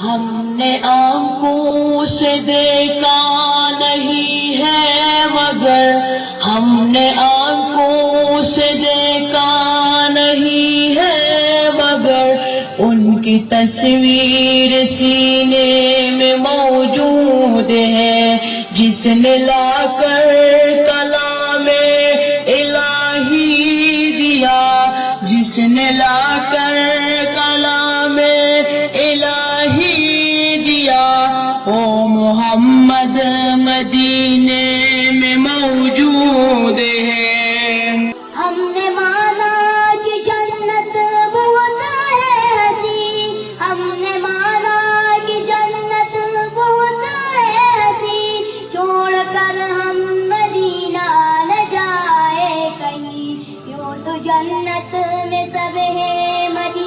ہم نے آنکھوں سے دیکھا نہیں ہے مگر، ہم نے آنکھوں سے دیکھا نہیں ہے مگر، ان کی تصویر سینے میں موجود ہے، جس نے لا کر کلام الہی دیا، جس نے لا کر کلام الہی دیا، وہ محمد مدینہ